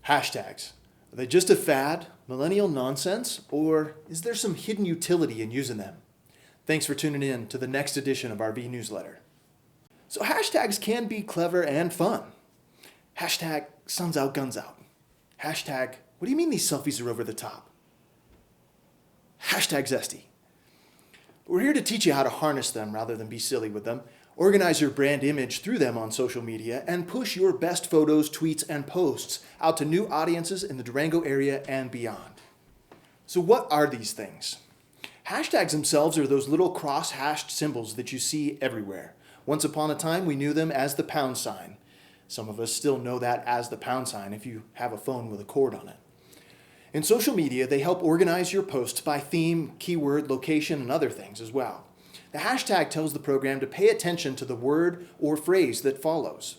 Hashtags. Are they just a fad, millennial nonsense, or is there some hidden utility in using them? Thanks for tuning in to the next edition of our vNewsletter. So hashtags can be clever and fun. Hashtag sun's out, guns out. Hashtag, what do you mean these selfies are over the top? Hashtag zesty. We're here to teach you how to harness them rather than be silly with them, organize your brand image through them on social media, and push your best photos, tweets, and posts out to new audiences in the Durango area and beyond. So what are these things? Hashtags themselves are those little cross-hashed symbols that you see everywhere. Once upon a time, we knew them as the pound sign. Some of us still know that as the pound sign if you have a phone with a cord on it. In social media, they help organize your posts by theme, keyword, location, and other things as well. The hashtag tells the program to pay attention to the word or phrase that follows.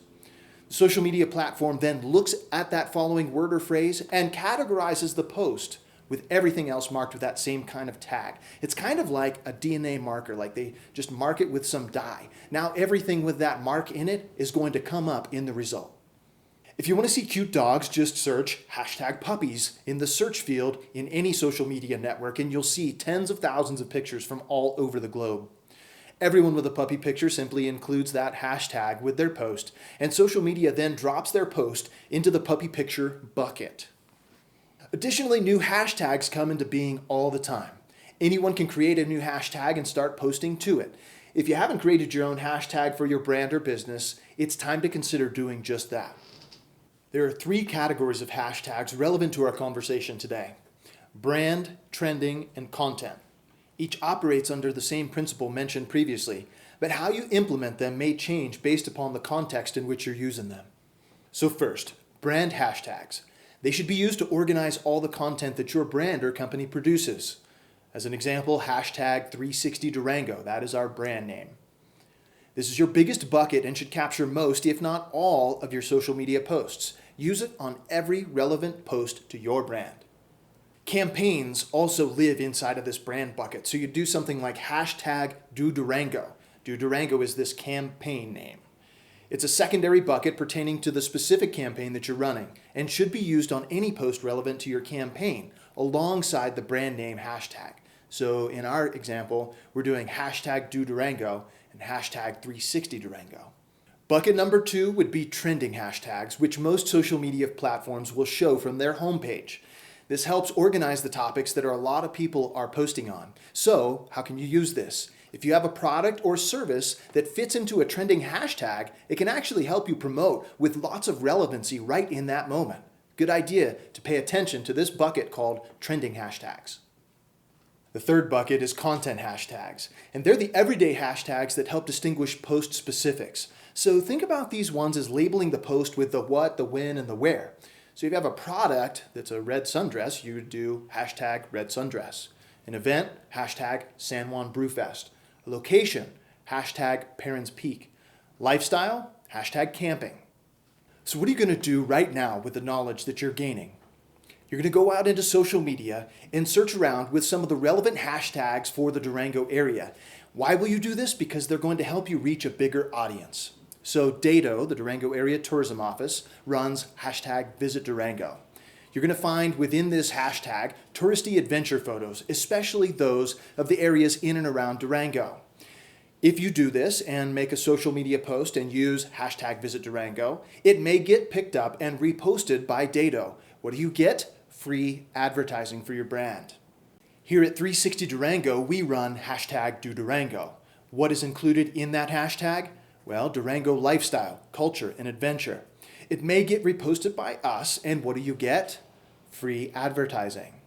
The social media platform then looks at that following word or phrase and categorizes the post with everything else marked with that same kind of tag. It's kind of like a DNA marker, like they just mark it with some dye. Now everything with that mark in it is going to come up in the result. If you want to see cute dogs, just search hashtag puppies in the search field in any social media network and you'll see tens of thousands of pictures from all over the globe. Everyone with a puppy picture simply includes that hashtag with their post, and social media then drops their post into the puppy picture bucket. Additionally, new hashtags come into being all the time. Anyone can create a new hashtag and start posting to it. If you haven't created your own hashtag for your brand or business, it's time to consider doing just that. There are 3 categories of hashtags relevant to our conversation today: brand, trending, and content. Each operates under the same principle mentioned previously, but how you implement them may change based upon the context in which you're using them. So first, brand hashtags. They should be used to organize all the content that your brand or company produces. As an example, hashtag 360Durango, that is our brand name. This is your biggest bucket and should capture most, if not all, of your social media posts. Use it on every relevant post to your brand. Campaigns also live inside of this brand bucket, so you do something like hashtag Do Durango. Do Durango is this campaign name. It's a secondary bucket pertaining to the specific campaign that you're running and should be used on any post relevant to your campaign alongside the brand name hashtag. So in our example, we're doing hashtag Do Durango and hashtag 360Durango. Bucket number 2 would be trending hashtags, which most social media platforms will show from their homepage. This helps organize the topics that a lot of people are posting on. So, how can you use this? If you have a product or service that fits into a trending hashtag, it can actually help you promote with lots of relevancy right in that moment. Good idea to pay attention to this bucket called trending hashtags. The third bucket is content hashtags, and they're the everyday hashtags that help distinguish post specifics. So think about these ones as labeling the post with the what, the when, and the where. So if you have a product that's a red sundress, you would do hashtag red sundress. An event, hashtag San Juan Brewfest. A location, hashtag Perrin's Peak. Lifestyle, hashtag camping. So what are you going to do right now with the knowledge that you're gaining? You're going to go out into social media and search around with some of the relevant hashtags for the Durango area. Why will you do this? Because they're going to help you reach a bigger audience. So DATO, the Durango Area Tourism Office, runs hashtag Visit Durango. You're going to find within this hashtag touristy adventure photos, especially those of the areas in and around Durango. If you do this and make a social media post and use hashtag Visit Durango, it may get picked up and reposted by DATO. What do you get? Free advertising for your brand. Here at 360 Durango, we run hashtag Do Durango. What is included in that hashtag? Well, Durango lifestyle, culture, and adventure. It may get reposted by us, and what do you get? Free advertising.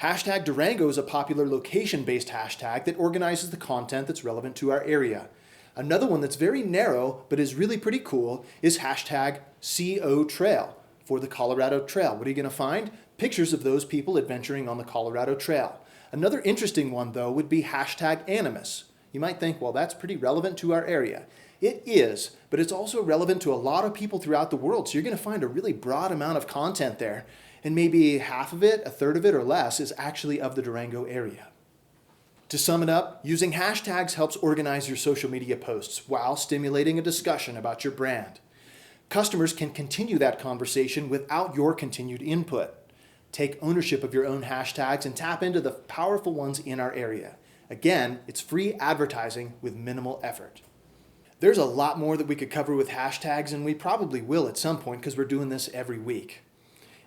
Hashtag Durango is a popular location-based hashtag that organizes the content that's relevant to our area. Another one that's very narrow, but is really pretty cool, is hashtag CO Trail for the Colorado Trail. What are you going to find? Pictures of those people adventuring on the Colorado Trail. Another interesting one, though, would be hashtag Animus. You might think, well, that's pretty relevant to our area. It is, but it's also relevant to a lot of people throughout the world. So you're going to find a really broad amount of content there. And maybe half of it, a third of it, or less is actually of the Durango area. To sum it up, using hashtags helps organize your social media posts while stimulating a discussion about your brand. Customers can continue that conversation without your continued input. Take ownership of your own hashtags and tap into the powerful ones in our area. Again, it's free advertising with minimal effort. There's a lot more that we could cover with hashtags, and we probably will at some point because we're doing this every week.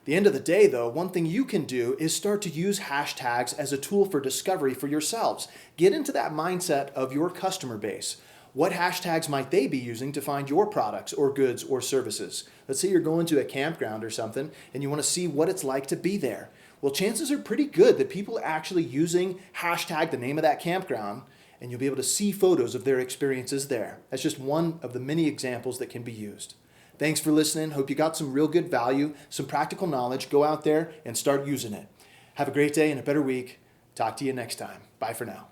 At the end of the day, though, one thing you can do is start to use hashtags as a tool for discovery for yourselves. Get into that mindset of your customer base. What hashtags might they be using to find your products or goods or services? Let's say you're going to a campground or something and you want to see what it's like to be there. Well, chances are pretty good that people are actually using hashtag the name of that campground, and you'll be able to see photos of their experiences there. That's just one of the many examples that can be used. Thanks for listening. Hope you got some real good value, some practical knowledge. Go out there and start using it. Have a great day and a better week. Talk to you next time. Bye for now.